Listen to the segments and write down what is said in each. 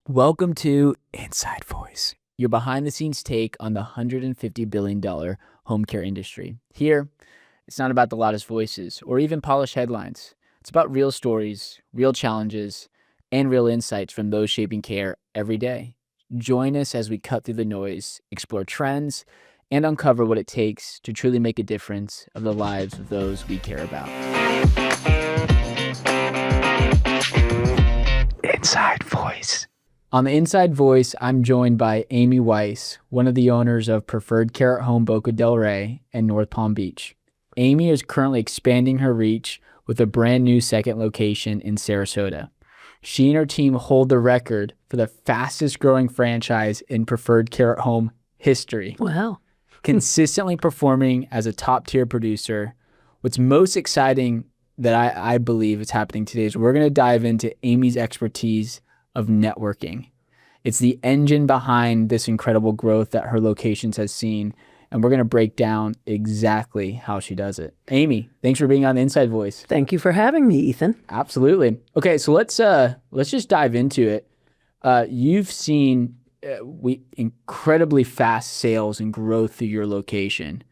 Welcome to Inside Voice, your behind-the-scenes take on the $150 billion home care industry. Here, it's not about the loudest voices or even polished headlines. It's about real stories, real challenges, and real insights from those shaping care every day. Join us as we cut through the noise, explore trends, and uncover what it takes to truly make a difference of the lives of those we care about. Inside Voice. On the Inside Voice, I'm joined by Amy Weiss, one of the owners of Preferred Care at Home Boca del Rey and North Palm Beach. Amy is currently expanding her reach with a brand new second location in Sarasota. She and her team hold the record for the fastest growing franchise in Preferred Care at Home history. Wow. Consistently performing as a top tier producer. What's most exciting that I believe is happening today is we're going to dive into Amy's expertise of networking. It's the engine behind this incredible growth that her locations has seen, and we're going to break down exactly how she does it. Amy, thanks for being on the Inside Voice. Thank you for having me, Ethan. Absolutely. Okay, so let's just dive into it. You've seen incredibly fast sales and growth through your location.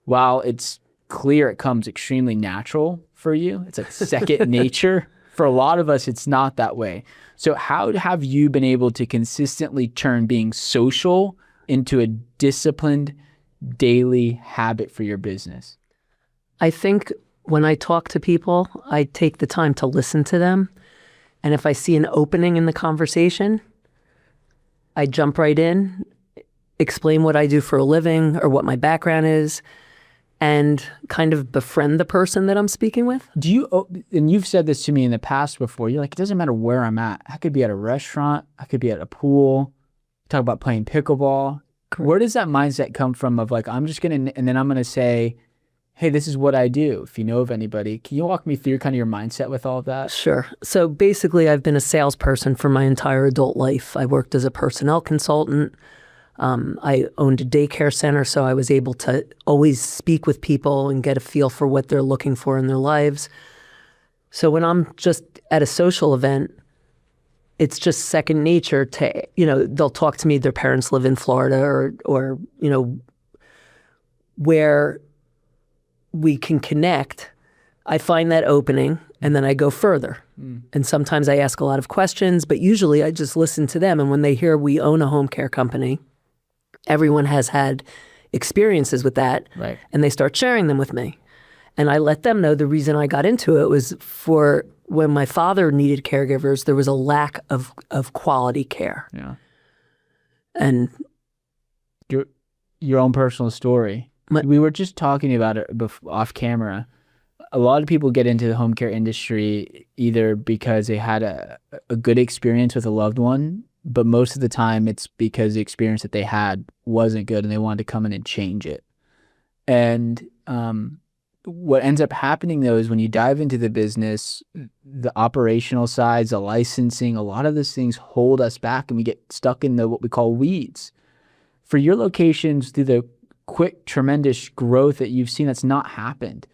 While it's clear it comes extremely natural for you, it's like second nature. For a lot of us, it's not that way. So how have you been able to consistently turn being social into a disciplined daily habit for your business? I think when I talk to people, I take the time to listen to them. And if I see an opening in the conversation, I jump right in, explain what I do for a living or what my background is, and kind of befriend the person that I'm speaking with. And you've said this to me in the past before, you're like, it doesn't matter where I'm at. I could be at a restaurant. I could be at a pool. Talk about playing pickleball. Correct. Where does that mindset come from of like, I'm just going to, and then I'm going to say, hey, this is what I do. If you know of anybody, can you walk me through kind of your mindset with all of that? Sure. So basically, I've been a salesperson for my entire adult life. I worked as a personnel consultant. I owned a daycare center, so I was able to always speak with people and get a feel for what they're looking for in their lives. So when I'm just at a social event, it's just second nature to, they'll talk to me, their parents live in Florida or where we can connect. I find that opening and then I go further. And sometimes I ask a lot of questions, but usually I just listen to them. And when they hear we own a home care company, everyone has had experiences with that, right, and they start sharing them with me. And I let them know the reason I got into it was for when my father needed caregivers, there was a lack of quality care. Yeah. And your own personal story. We were just talking about it off camera. A lot of people get into the home care industry either because they had a good experience with a loved one, but most of the time it's because the experience that they had wasn't good and they wanted to come in and change it. And what ends up happening though is when you dive into the business, the operational sides, the licensing, a lot of those things hold us back and we get stuck in what we call weeds. For your locations, through the quick, tremendous growth that you've seen that's not happened,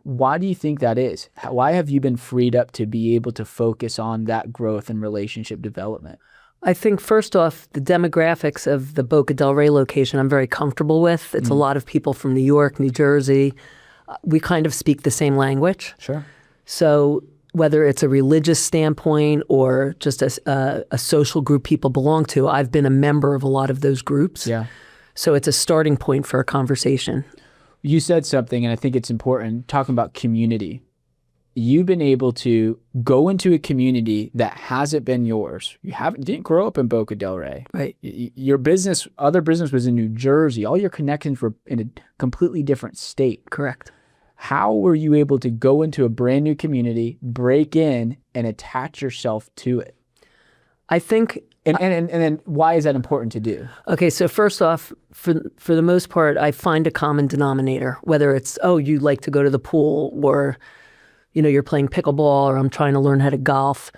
why do you think that is? Why have you been freed up to be able to focus on that growth and relationship development? I think first off, the demographics of the Boca del Rey location I'm very comfortable with. It's a lot of people from New York, New Jersey. We kind of speak the same language. Sure. So whether it's a religious standpoint or just a social group people belong to, I've been a member of a lot of those groups. Yeah. So it's a starting point for a conversation. You said something, and I think it's important, talking about community. You've been able to go into a community that hasn't been yours. You didn't grow up in Boca del Rey. Right. Your other business was in New Jersey. All your connections were in a completely different state. Correct. How were you able to go into a brand new community, break in, and attach yourself to it? I think... And then why is that important to do? Okay, so first off, for the most part, I find a common denominator, whether it's, you like to go to the pool or, you're playing pickleball or I'm trying to learn how to golf.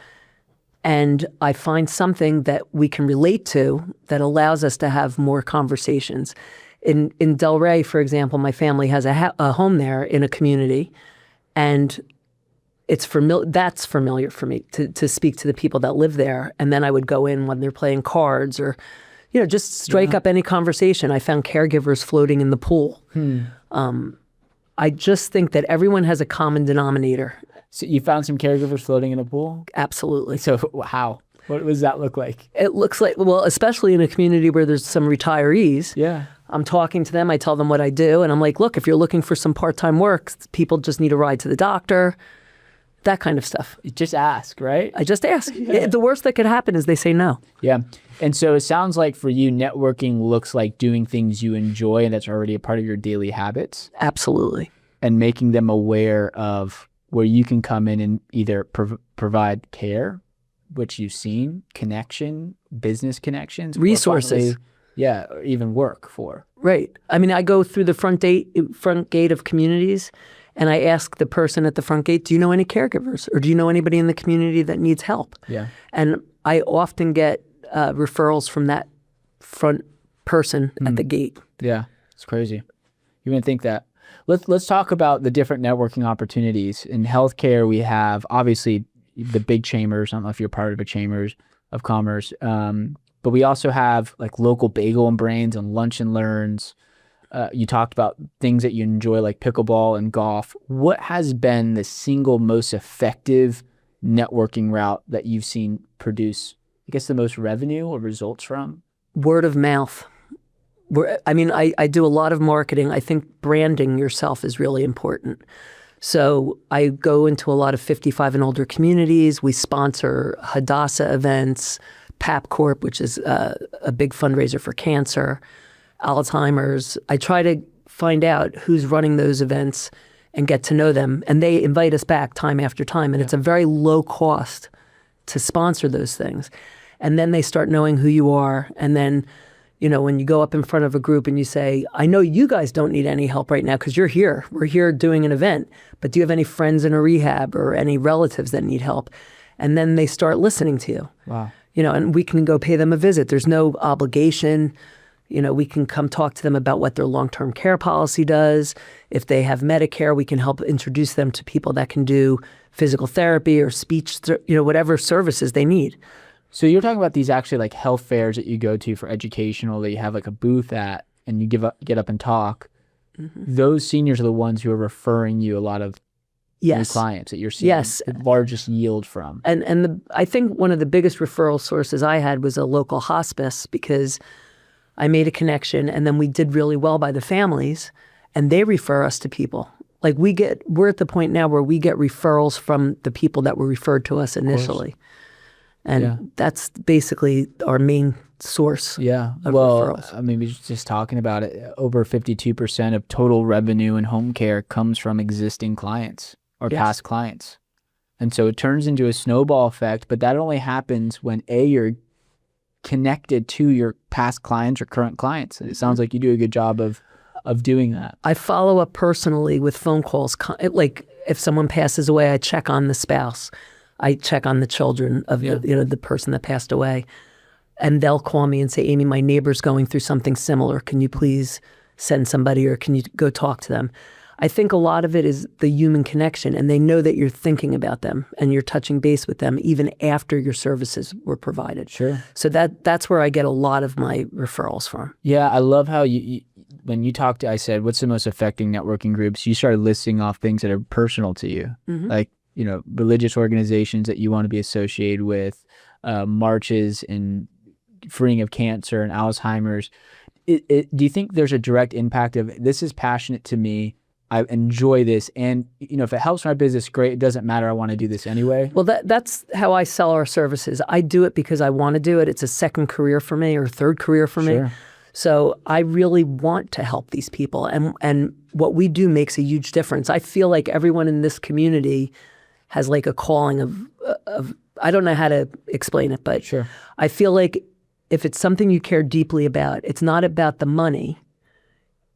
And I find something that we can relate to that allows us to have more conversations. In Del Rey, for example, my family has a home there in a community. And it's familiar. That's familiar for me to speak to the people that live there. And then I would go in when they're playing cards or, just strike up any conversation. I found caregivers floating in the pool. I just think that everyone has a common denominator. So you found some caregivers floating in a pool? Absolutely. So how? What does that look like? It looks like, well, especially in a community where there's some retirees. Yeah. I'm talking to them. I tell them what I do. And I'm like, look, if you're looking for some part-time work, people just need a ride to the doctor, that kind of stuff. You just ask, right? I just ask. The worst that could happen is they say no. Yeah. And so it sounds like for you, networking looks like doing things you enjoy and that's already a part of your daily habits. Absolutely. And making them aware of where you can come in and either provide care, which you've seen, connection, business connections, resources. Or even work for. Right. I mean, I go through the front gate of communities and I ask the person at the front gate, do you know any caregivers or do you know anybody in the community that needs help? Yeah. And I often get referrals from that front person at the gate. Yeah, it's crazy. You wouldn't think that. Let's talk about the different networking opportunities. In healthcare, we have obviously the big chambers. I don't know if you're part of a chambers of commerce, but we also have like local bagel and brains and lunch and learns. You talked about things that you enjoy like pickleball and golf. What has been the single most effective networking route that you've seen produce, I guess, the most revenue or results from? Word of mouth. I do a lot of marketing. I think branding yourself is really important. So I go into a lot of 55 and older communities. We sponsor Hadassah events, PAP Corp, which is a big fundraiser for cancer, Alzheimer's. I try to find out who's running those events and get to know them. And they invite us back time after time. And it's a very low cost to sponsor those things. And then they start knowing who you are. And then, when you go up in front of a group and you say, I know you guys don't need any help right now because you're here. We're here doing an event. But do you have any friends in a rehab or any relatives that need help? And then they start listening to you. Wow. And we can go pay them a visit. There's no obligation. We can come talk to them about what their long-term care policy does. If they have Medicare, we can help introduce them to people that can do physical therapy or speech, whatever services they need. So you're talking about these actually like health fairs that you go to for educational that you have like a booth at and you get up and talk. Mm-hmm. Those seniors are the ones who are referring you a lot of new clients that you're seeing the largest yield from. And I think one of the biggest referral sources I had was a local hospice because I made a connection and then we did really well by the families and they refer us to people. Like we're at the point now where we get referrals from the people that were referred to us initially. And that's basically our main source of referrals. I mean, we're just talking about it. Over 52% of total revenue in home care comes from existing clients or past clients. And so it turns into a snowball effect, but that only happens when you're connected to your past clients or current clients. And it sounds like you do a good job of doing that. I follow up personally with phone calls. Like if someone passes away, I check on the spouse. I check on the children of the person that passed away. And they'll call me and say, Amy, my neighbor's going through something similar. Can you please send somebody or can you go talk to them? I think a lot of it is the human connection, and they know that you're thinking about them and you're touching base with them even after your services were provided. Sure. So that's where I get a lot of my referrals from. Yeah, I love how when you talked, I said, what's the most affecting networking groups? You started listing off things that are personal to you, like religious organizations that you want to be associated with, marches and freeing of cancer and Alzheimer's. Do you think there's a direct impact of this is passionate to me? I enjoy this. And, if it helps my business, great. It doesn't matter. I want to do this anyway. Well, that's how I sell our services. I do it because I want to do it. It's a second career for me or third career for me. So I really want to help these people. And what we do makes a huge difference. I feel like everyone in this community has like a calling of I don't know how to explain it, but I feel like if it's something you care deeply about, it's not about the money.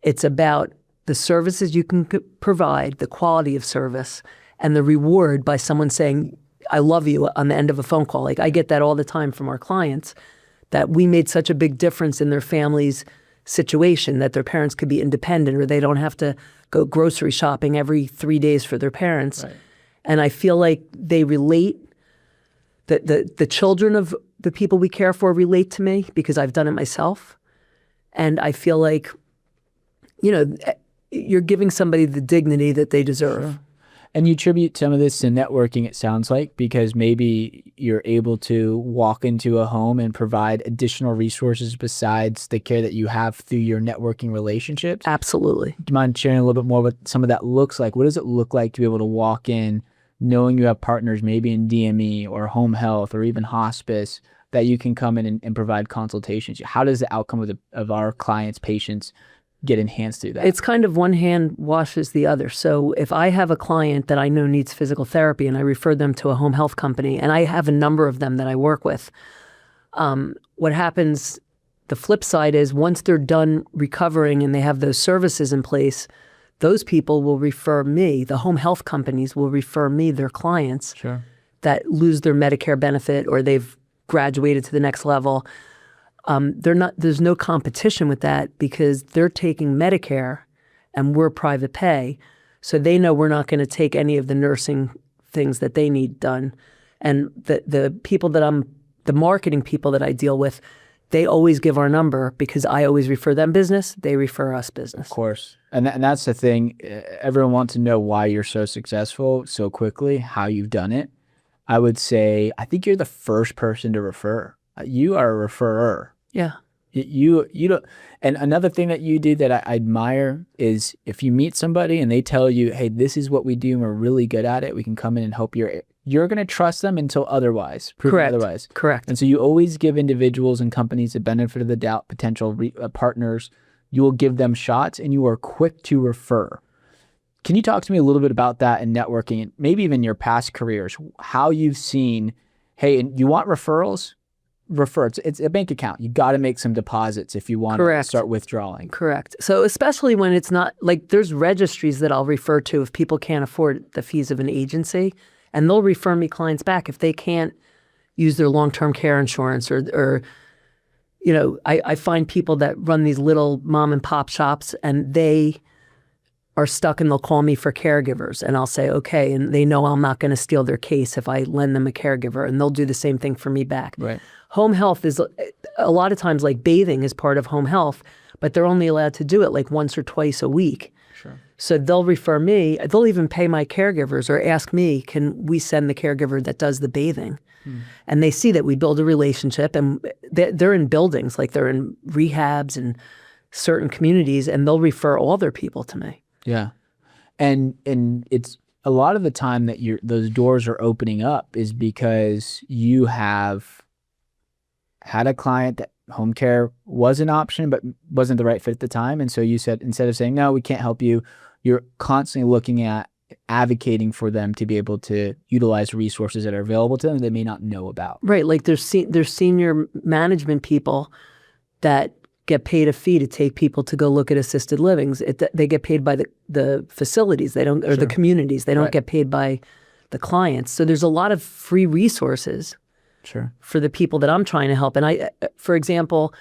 It's about the services you can provide, the quality of service, and the reward by someone saying, I love you on the end of a phone call. Like I get that all the time from our clients, that we made such a big difference in their family's situation, that their parents could be independent or they don't have to go grocery shopping every 3 days for their parents. Right. And I feel like they relate, the children of the people we care for relate to me because I've done it myself. And I feel like, you're giving somebody the dignity that they deserve. Sure. And you attribute some of this to networking, it sounds like, because maybe you're able to walk into a home and provide additional resources besides the care that you have through your networking relationships. Absolutely. Do you mind sharing a little bit more what some of that looks like? What does it look like to be able to walk in knowing you have partners maybe in DME or home health or even hospice that you can come in and provide consultations? How does the outcome of our clients, patients get enhanced through that? It's kind of one hand washes the other. So if I have a client that I know needs physical therapy and I refer them to a home health company, and I have a number of them that I work with, what happens, the flip side is once they're done recovering and they have those services in place, those people will refer me, the home health companies will refer me their clients Sure. that lose their Medicare benefit or they've graduated to the next level. There's no competition with that because they're taking Medicare and we're private pay. So they know we're not going to take any of the nursing things that they need done. And the people the marketing people that I deal with, they always give our number because I always refer them business. They refer us business. Of course. And that's the thing. Everyone wants to know why you're so successful so quickly, how you've done it. I would say, I think you're the first person to refer. You are a referrer. Yeah. You don't. And another thing that you do that I admire is if you meet somebody and they tell you, hey, this is what we do and we're really good at it, we can come in and help you're going to trust them until otherwise. Correct. Otherwise. Correct. And so you always give individuals and companies the benefit of the doubt, potential partners. You will give them shots and you are quick to refer. Can you talk to me a little bit about that in networking and maybe even your past careers, how you've seen, hey, and you want referrals? Refer. It's a bank account. You got to make some deposits if you want to start withdrawing. Correct. So especially when it's not like there's registries that I'll refer to if people can't afford the fees of an agency, and they'll refer me clients back if they can't use their long-term care insurance or I find people that run these little mom and pop shops and they are stuck and they'll call me for caregivers and I'll say, okay, and they know I'm not going to steal their case if I lend them a caregiver and they'll do the same thing for me back. Right. Home health is a lot of times like bathing is part of home health, but they're only allowed to do it like once or twice a week. Sure. So they'll refer me, they'll even pay my caregivers or ask me, can we send the caregiver that does the bathing? And they see that we build a relationship and they're in buildings, like they're in rehabs and certain communities and they'll refer all their people to me. Yeah. And it's a lot of the time that those doors are opening up is because you have had a client that home care was an option, but wasn't the right fit at the time. And so you said, instead of saying, no, we can't help you, you're constantly looking at advocating for them to be able to utilize resources that are available to them they may not know about. Right. Like there's senior management people that get paid a fee to take people to go look at assisted livings. They get paid by the facilities. They don't, or the communities. They don't get paid by the clients. So there's a lot of free resources. Sure. For the people that I'm trying to help. And for example,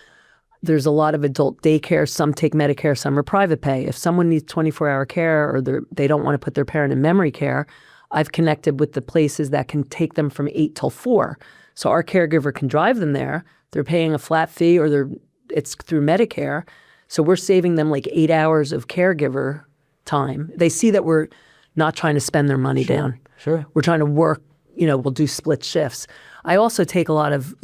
there's a lot of adult daycare. Some take Medicare, some are private pay. If someone needs 24-hour care or they don't want to put their parent in memory care, I've connected with the places that can take them from 8 till 4. So our caregiver can drive them there. They're paying a flat fee or it's through Medicare. So we're saving them like 8 hours of caregiver time. They see that we're not trying to spend their money down. Sure. We're trying to work, we'll do split shifts. I also take a lot of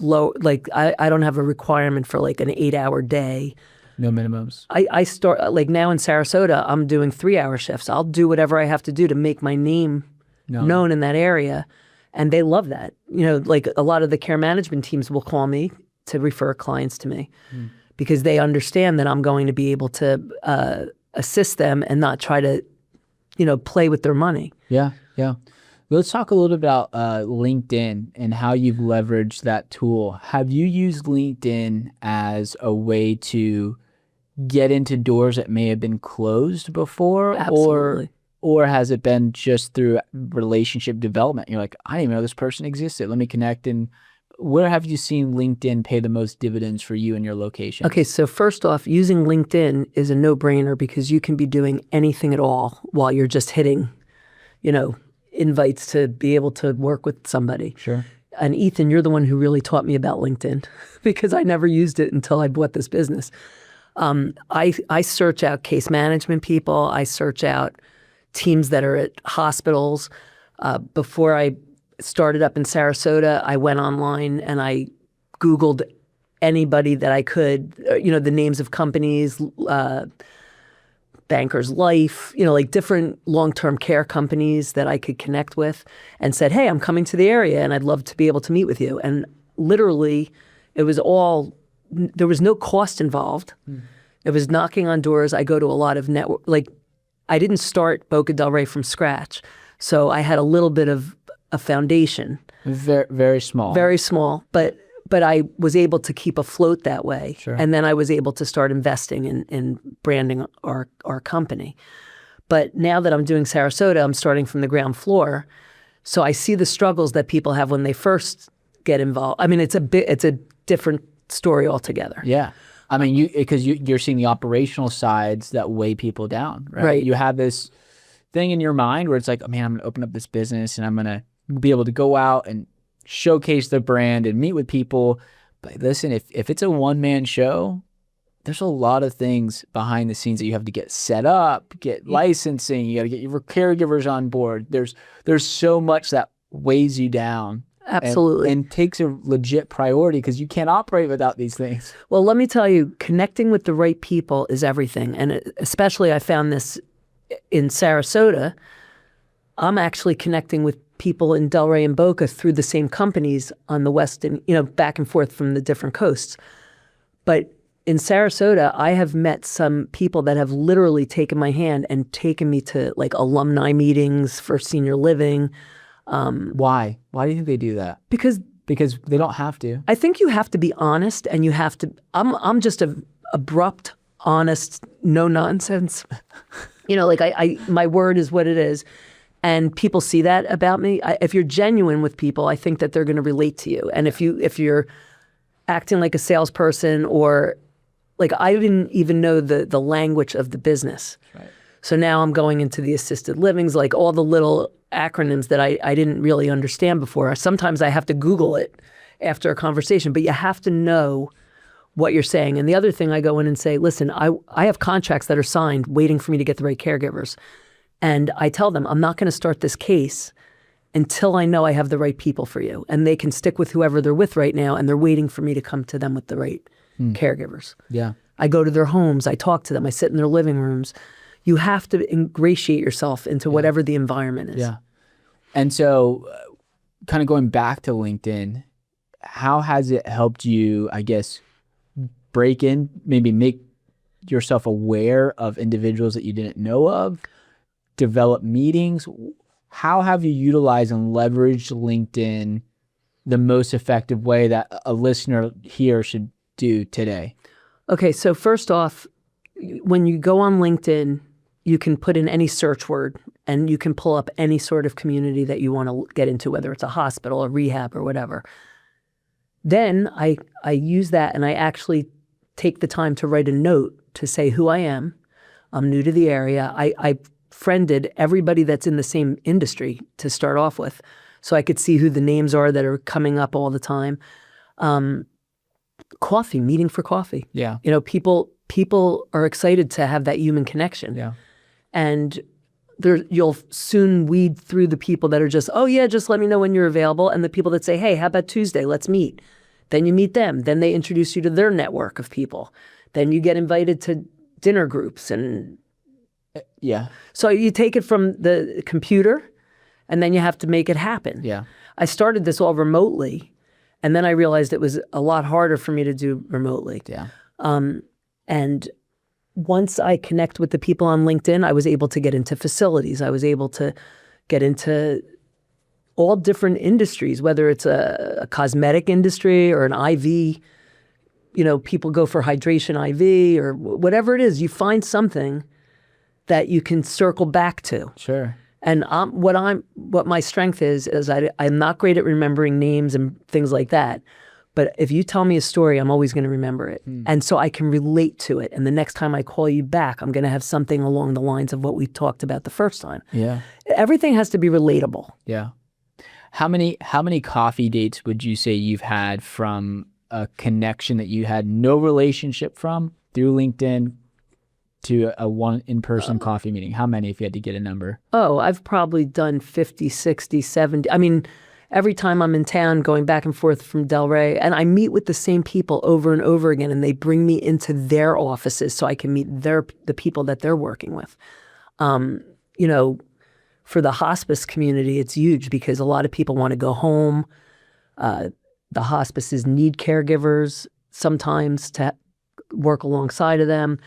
I don't have a requirement for like an 8-hour day. No minimums. I start, like now in Sarasota, I'm doing 3-hour shifts. I'll do whatever I have to do to make my name known in that area. And they love that. Like a lot of the care management teams will call me to refer clients to me because they understand that I'm going to be able to assist them and not try to, play with their money. Yeah, yeah. Let's talk a little bit about LinkedIn and how you've leveraged that tool. Have you used LinkedIn as a way to get into doors that may have been closed before? Absolutely. Or has it been just through relationship development? You're like, I didn't even know this person existed. Let me connect. And where have you seen LinkedIn pay the most dividends for you and your location? Okay, so first off, using LinkedIn is a no-brainer because you can be doing anything at all while you're just hitting, invites to be able to work with somebody. Sure. And Ethan, you're the one who really taught me about LinkedIn because I never used it until I bought this business. I search out case management people. I search out teams that are at hospitals. Before I started up in Sarasota, I went online and I Googled anybody that I could, the names of companies, Bankers Life, like different long-term care companies that I could connect with, and said, hey, I'm coming to the area and I'd love to be able to meet with you. And literally, there was no cost involved. It was knocking on doors. I go to a lot of network, I didn't start Boca del Rey from scratch. So I had a little bit of a foundation. Very, very small. Very small, but I was able to keep afloat that way. Sure. And then I was able to start investing in branding our company. But now that I'm doing Sarasota, I'm starting from the ground floor. So I see the struggles that people have when they first get involved. I mean, it's a different story altogether. Yeah. I mean, because you're seeing the operational sides that weigh people down, right? Right. You have this thing in your mind where it's like, oh man, I'm going to open up this business and I'm going to be able to go out and showcase the brand and meet with people. But listen, if it's a one-man show, there's a lot of things behind the scenes that you have to get set up, get licensing, you got to get your caregivers on board. There's so much that weighs you down. Absolutely. And takes a legit priority because you can't operate without these things. Well, let me tell you, connecting with the right people is everything. And especially I found this in Sarasota. I'm actually connecting with people in Delray and Boca through the same companies on the west and, back and forth from the different coasts. But in Sarasota, I have met some people that have literally taken my hand and taken me to alumni meetings for senior living. Why? Why do you think they do that? Because they don't have to. I think you have to be honest, and you have to. I'm just a abrupt, honest, no nonsense. My word is what it is, and people see that about me. If you're genuine with people, I think that they're going to relate to you. And if you're acting like a salesperson or I didn't even know the language of the business. Right. So now I'm going into the assisted livings, all the little acronyms that I didn't really understand before. Sometimes I have to Google it after a conversation, but you have to know what you're saying. And the other thing, I go in and say, listen, I have contracts that are signed waiting for me to get the right caregivers. And I tell them, I'm not going to start this case until I know I have the right people for you. And they can stick with whoever they're with right now, and they're waiting for me to come to them with the right caregivers. Yeah. I go to their homes, I talk to them, I sit in their living rooms. You have to ingratiate yourself into whatever the environment is. Yeah. And so kind of going back to LinkedIn, how has it helped you, I guess, break in, maybe make yourself aware of individuals that you didn't know of, develop meetings? How have you utilized and leveraged LinkedIn the most effective way that a listener here should do today? Okay, so first off, when you go on LinkedIn, you can put in any search word and you can pull up any sort of community that you want to get into, whether it's a hospital, a rehab, or whatever. Then I use that and I actually take the time to write a note to say who I am. I'm new to the area. I friended everybody that's in the same industry to start off with, so I could see who the names are that are coming up all the time. Coffee, meeting for coffee. Yeah. People are excited to have that human connection. Yeah. And you'll soon weed through the people that are just, oh yeah, just let me know when you're available. And the people that say, hey, how about Tuesday? Let's meet. Then you meet them. Then they introduce you to their network of people. Then you get invited to dinner groups. And yeah. So you take it from the computer and then you have to make it happen. Yeah. I started this all remotely, and then I realized it was a lot harder for me to do remotely. Yeah. And once I connect with the people on LinkedIn, I was able to get into facilities. I was able to get into all different industries, whether it's a cosmetic industry or an IV. People go for hydration IV or whatever it is. You find something that you can circle back to. Sure. And what my strength is I'm not great at remembering names and things like that, But if you tell me a story, I'm always going to remember it. And so I can relate to it. And the next time I call you back, I'm going to have something along the lines of what we talked about the first time. Yeah. Everything has to be relatable. Yeah. How many coffee dates would you say you've had from a connection that you had no relationship from through LinkedIn to a one in-person coffee meeting? How many, if you had to get a number? Oh, I've probably done 50, 60, 70. I mean, every time I'm in town going back and forth from Delray, and I meet with the same people over and over again, and they bring me into their offices so I can meet the people that they're working with. You know, for the hospice community, it's huge because a lot of people want to go home. The hospices need caregivers sometimes to work alongside of them.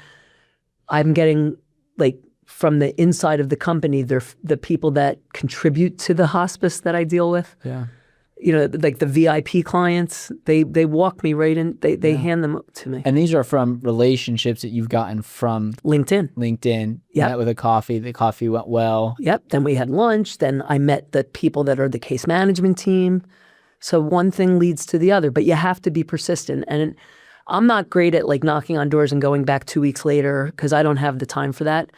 I'm getting, like, from the inside of the company, they're the people that contribute to the hospice that I deal with. Yeah. You know, like the VIP clients, they walk me right in, they hand them to me. And these are from relationships that you've gotten from LinkedIn. Yeah. Met with a coffee. The coffee went well. Yep. Then we had lunch. Then I met the people that are the case management team. So one thing leads to the other, but you have to be persistent. And I'm not great at like knocking on doors and going back 2 weeks later because I don't have the time for that.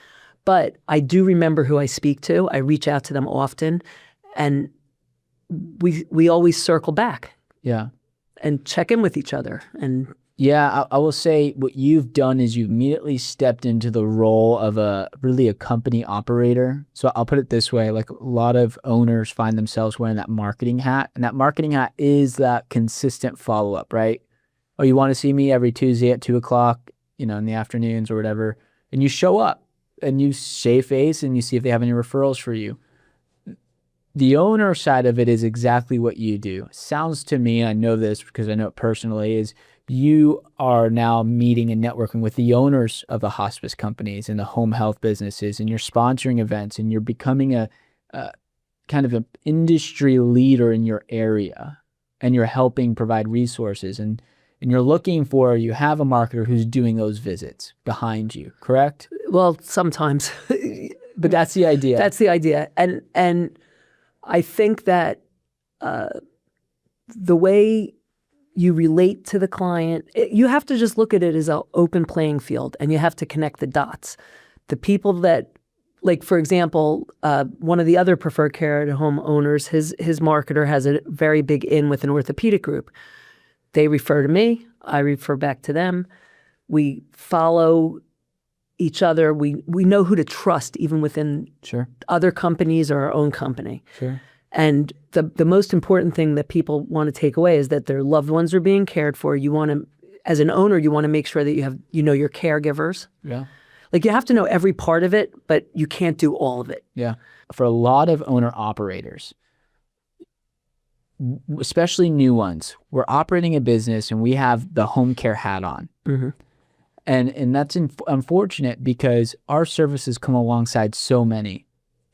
But I do remember who I speak to. I reach out to them often, and we always circle back. Yeah. And check in with each other. And yeah, I will say what you've done is you've immediately stepped into the role of a company operator. So I'll put it this way, like a lot of owners find themselves wearing that marketing hat, and that marketing hat is that consistent follow-up, right? Oh, you want to see me every Tuesday at 2:00, in the afternoons or whatever, and you show up and you shave face and you see if they have any referrals for you. The owner side of it is exactly what you do. Sounds to me, I know this because I know it personally, is you are now meeting and networking with the owners of the hospice companies and the home health businesses, and you're sponsoring events, and you're becoming a kind of an industry leader in your area, and you're helping provide resources, and you're looking for, you have a marketer who's doing those visits behind you, correct? well, sometimes. But that's the idea. That's the idea. And I think that the way you relate to the client, you have to just look at it as an open playing field, and you have to connect the dots. The people that, like, for example, one of the other preferred care at home owners, his marketer has a very big in with an orthopedic group. They refer to me. I refer back to them. We follow each other. We know who to trust, even within other companies or our own company. Sure. And the most important thing that people want to take away is that their loved ones are being cared for. You want to, as an owner, you want to make sure that you know your caregivers. Yeah. Like, you have to know every part of it, but you can't do all of it. Yeah. For a lot of owner operators, especially new ones, we're operating a business and we have the home care hat on. Mm-hmm. And that's unfortunate because our services come alongside so many.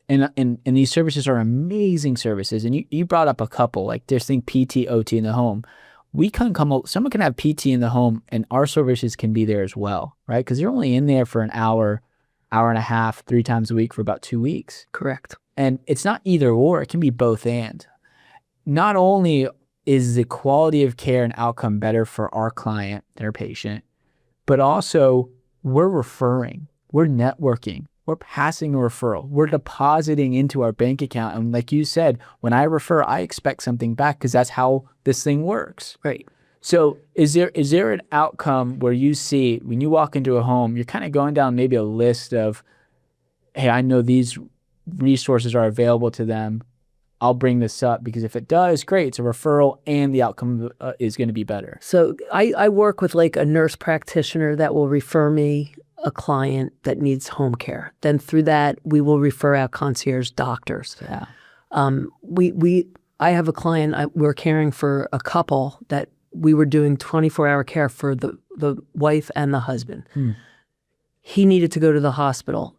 And these services are amazing services. And you brought up a couple, like there's thing PT, OT in the home. Someone can have PT in the home and our services can be there as well, right? Because you're only in there for an hour, hour and a half, 3 times a week for about 2 weeks. Correct. And it's not either or, it can be both and. Not only is the quality of care and outcome better for our client, their patient, but also we're referring, we're networking, we're passing a referral, we're depositing into our bank account. And like you said, when I refer, I expect something back because that's how this thing works. Right. So is there an outcome where you see, when you walk into a home, you're kind of going down maybe a list of, hey, I know these resources are available to them. I'll bring this up because if it does, great, it's a referral and the outcome is going to be better. So I work with like a nurse practitioner that will refer me a client that needs home care. Then through that, we will refer out concierge doctors. Yeah. I have a client, we're caring for a couple that we were doing 24-hour care for the wife and the husband. He needed to go to the hospital.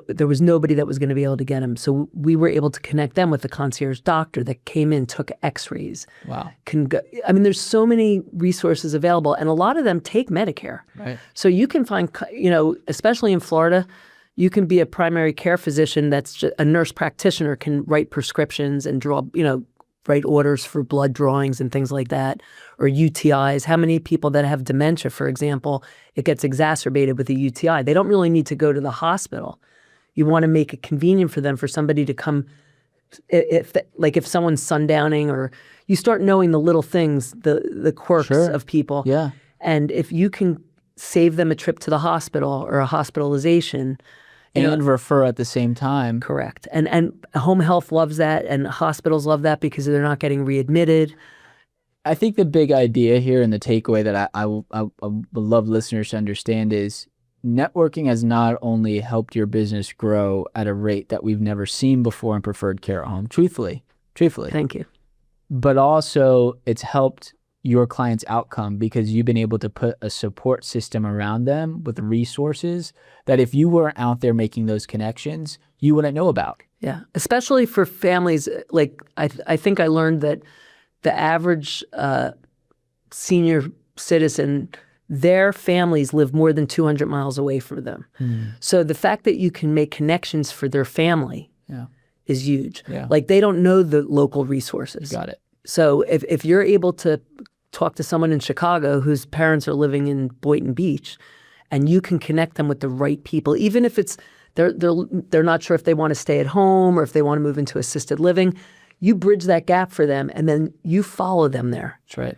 There was nobody that was going to be able to get him. So we were able to connect them with the concierge doctor that came in, took x-rays. Wow. There's so many resources available, and a lot of them take Medicare. Right. So you can find, especially in Florida, you can be a primary care physician that's just a nurse practitioner, can write prescriptions and draw, write orders for blood drawings and things like that, or UTIs. How many people that have dementia, for example, it gets exacerbated with a UTI. They don't really need to go to the hospital. You want to make it convenient for them, for somebody to come, if someone's sundowning, or you start knowing the little things, the quirks of people. Yeah. And if you can save them a trip to the hospital or a hospitalization, and refer at the same time. Correct. And home health loves that, and hospitals love that because they're not getting readmitted. I think the big idea here and the takeaway that I would love listeners to understand is networking has not only helped your business grow at a rate that we've never seen before in preferred care at home, truthfully. Thank you. But also it's helped your client's outcome because you've been able to put a support system around them with resources that if you weren't out there making those connections, you wouldn't know about. Yeah, especially for families. Like I think I learned that the average senior citizen, their families live more than 200 miles away from them. So the fact that you can make connections for their family is huge. Yeah. Like they don't know the local resources. Got it. So if you're able to talk to someone in Chicago whose parents are living in Boynton Beach, and you can connect them with the right people, even if it's they're not sure if they want to stay at home or if they want to move into assisted living, you bridge that gap for them, and then you follow them there. That's right.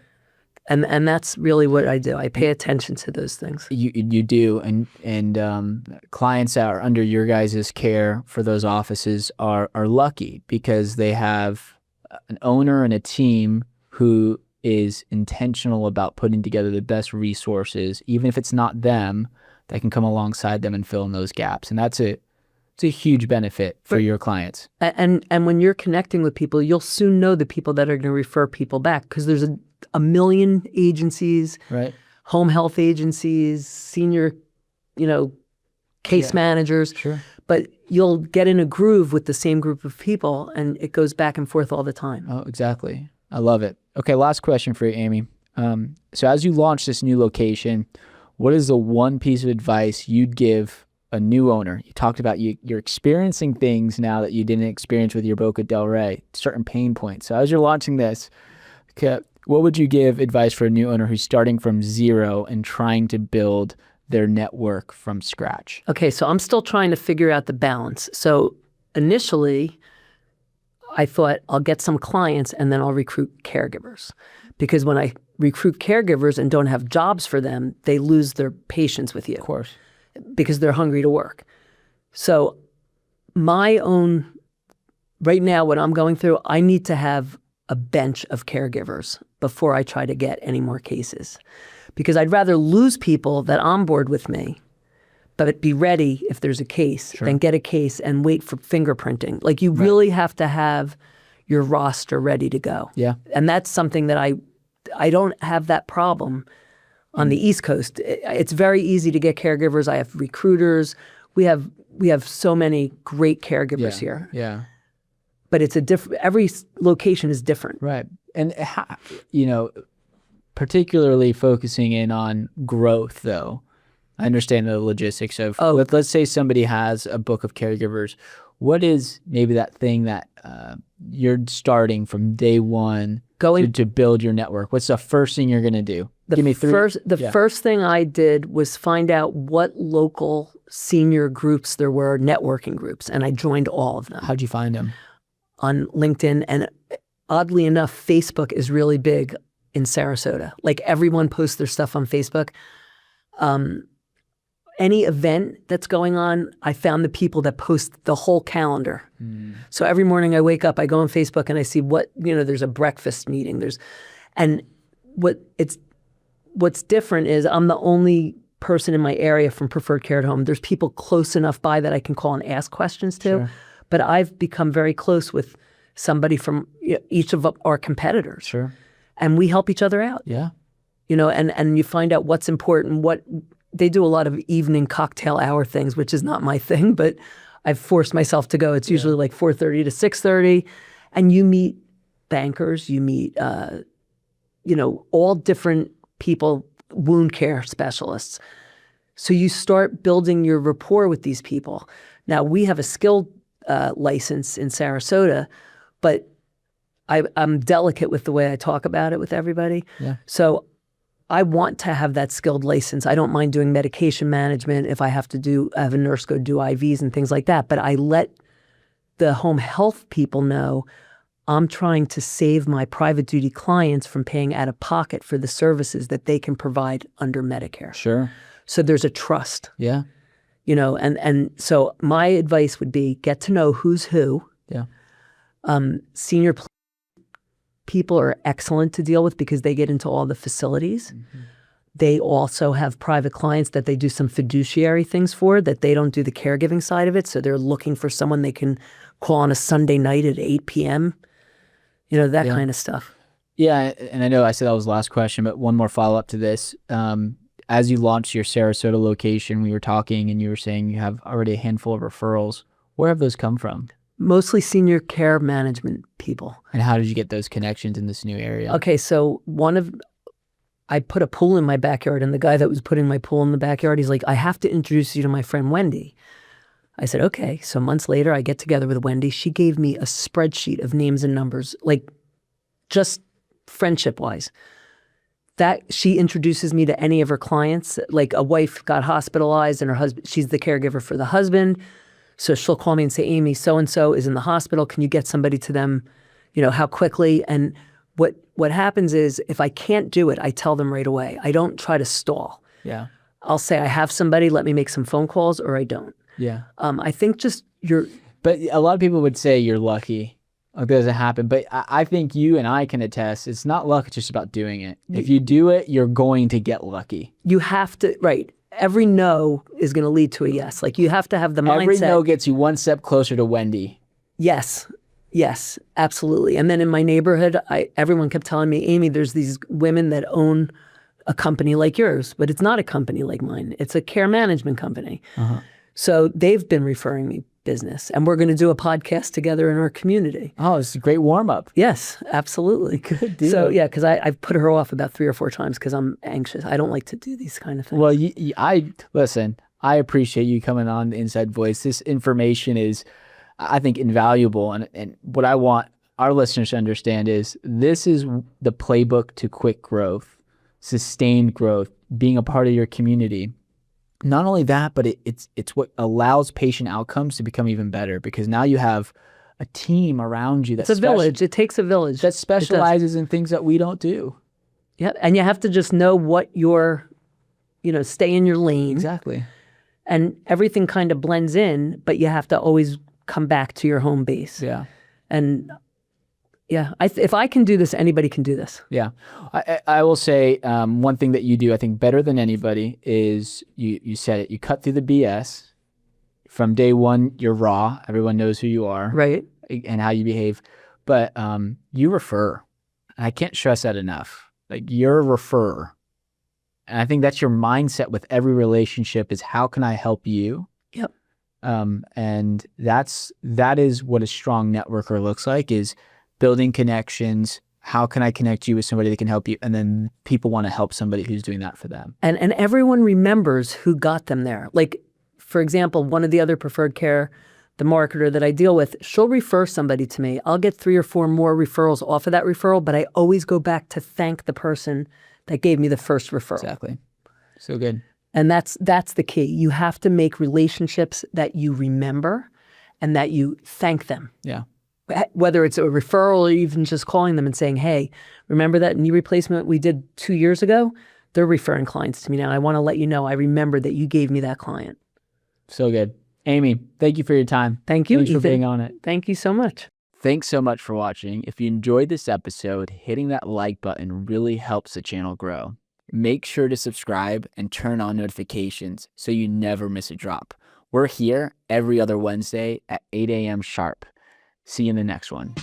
And that's really what I do. I pay attention to those things. You do, and clients that are under your guys' care for those offices are lucky because they have an owner and a team who is intentional about putting together the best resources, even if it's not them, that can come alongside them and fill in those gaps. And it's a huge benefit for your clients. And when you're connecting with people, you'll soon know the people that are going to refer people back, because there's a million agencies, right? Home health agencies, senior, case managers. Sure. But you'll get in a groove with the same group of people, and it goes back and forth all the time. Oh, exactly. I love it. Okay, last question for you, Amy. So as you launch this new location, what is the one piece of advice you'd give a new owner? You talked about you're experiencing things now that you didn't experience with your Boca del Rey, certain pain points. So as you're launching this, what would you give advice for a new owner who's starting from zero and trying to build their network from scratch? Okay, so I'm still trying to figure out the balance. So initially, I thought I'll get some clients and then I'll recruit caregivers. Because when I recruit caregivers and don't have jobs for them, they lose their patience with you. Of course. Because they're hungry to work. So right now, what I'm going through, I need to have a bench of caregivers before I try to get any more cases. Because I'd rather lose people that onboard with me, but be ready if there's a case, than get a case and wait for fingerprinting. Like you really have to have your roster ready to go. Yeah. And that's something that I don't have that problem on the East Coast. It's very easy to get caregivers. I have recruiters. We have so many great caregivers here. Yeah. But it's every location is different. Right. And particularly focusing in on growth, though. I understand the logistics of, let's say somebody has a book of caregivers. What is maybe that thing that you're starting from day one to build your network? What's the first thing you're going to do? Give me three. First thing I did was find out what local senior groups there were, networking groups, and I joined all of them. How'd you find them? On LinkedIn, and oddly enough, Facebook is really big in Sarasota. Like everyone posts their stuff on Facebook. Any event that's going on, I found the people that post the whole calendar. So every morning I wake up, I go on Facebook and I see there's a breakfast meeting. What's different is I'm the only person in my area from Preferred Care at Home. There's people close enough by that I can call and ask questions to. Sure. But I've become very close with somebody from each of our competitors. Sure. And we help each other out. Yeah. And you find out what's important, they do a lot of evening cocktail hour things, which is not my thing, but I've forced myself to go. It's usually like 4:30 to 6:30. And you meet bankers, you meet, all different people, wound care specialists. So you start building your rapport with these people. Now, we have a skilled license in Sarasota, but I'm delicate with the way I talk about it with everybody. Yeah. So I want to have that skilled license. I don't mind doing medication management if I have to have a nurse go do IVs and things like that. But I let the home health people know I'm trying to save my private duty clients from paying out of pocket for the services that they can provide under Medicare. Sure. So there's a trust. Yeah. And so my advice would be get to know who's who. Yeah. Senior people are excellent to deal with because they get into all the facilities. Mm-hmm. They also have private clients that they do some fiduciary things for, that they don't do the caregiving side of it. So they're looking for someone they can call on a Sunday night at 8 p.m., that kind of stuff. Yeah, and I know I said that was the last question, but one more follow-up to this. As you launched your Sarasota location, we were talking and you were saying you have already a handful of referrals. Where have those come from? Mostly senior care management people. And how did you get those connections in this new area? Okay, so I put a pool in my backyard, and the guy that was putting my pool in the backyard, he's like, I have to introduce you to my friend Wendy. I said, okay. So months later, I get together with Wendy. She gave me a spreadsheet of names and numbers, like just friendship-wise. That she introduces me to any of her clients. Like a wife got hospitalized and her husband, she's the caregiver for the husband. So she'll call me and say, Amy, so-and-so is in the hospital. Can you get somebody to them, how quickly? And what happens is if I can't do it, I tell them right away. I don't try to stall. Yeah. I'll say, I have somebody, let me make some phone calls, or I don't. Yeah. I think But a lot of people would say you're lucky. It doesn't happen. But I think you and I can attest, it's not luck, it's just about doing it. If you do it, you're going to get lucky. You have to, right. Every no is going to lead to a yes. Like you have to have the mindset. Every no gets you one step closer to Wendy. Yes, absolutely. And then in my neighborhood, everyone kept telling me, Amy, there's these women that own a company like yours, but it's not a company like mine. It's a care management company. Uh-huh. So they've been referring me business, and we're going to do a podcast together in our community. Oh, it's a great warm-up. Yes, absolutely. Good deal. So yeah, because I've put her off about 3 or 4 times because I'm anxious. I don't like to do these kind of things. Well, listen, I appreciate you coming on the Inside Voice. This information is, I think, invaluable. And what I want our listeners to understand is this is the playbook to quick growth, sustained growth, being a part of your community. Not only that, but it's what allows patient outcomes to become even better, because now you have a team around you. It's a village. It takes a village. That specializes in things that we don't do. Yeah, and you have to just know what stay in your lane. Exactly. And everything kind of blends in, but you have to always come back to your home base. Yeah. And yeah, if I can do this, anybody can do this. Yeah. I will say one thing that you do, I think, better than anybody is you said it. You cut through the BS. From day one, you're raw. Everyone knows who you are. Right. And how you behave. But you refer. And I can't stress that enough. Like, you're a referrer. And I think that's your mindset with every relationship is, how can I help you? Yep. And that is what a strong networker looks like, is building connections. How can I connect you with somebody that can help you? And then people want to help somebody who's doing that for them. And everyone remembers who got them there. Like, for example, one of the other preferred care, the marketer that I deal with, she'll refer somebody to me. I'll get 3 or 4 more referrals off of that referral, but I always go back to thank the person that gave me the first referral. Exactly. So good. And that's the key. You have to make relationships that you remember and that you thank them. Yeah. Whether it's a referral or even just calling them and saying, hey, remember that knee replacement we did 2 years ago? They're referring clients to me now. I want to let you know I remember that you gave me that client. So good. Amy, thank you for your time. Thank you, Thanks Ethan. for being on it. Thank you so much. Thanks so much for watching. If you enjoyed this episode, hitting that like button really helps the channel grow. Make sure to subscribe and turn on notifications so you never miss a drop. We're here every other Wednesday at 8 a.m. sharp. See you in the next one.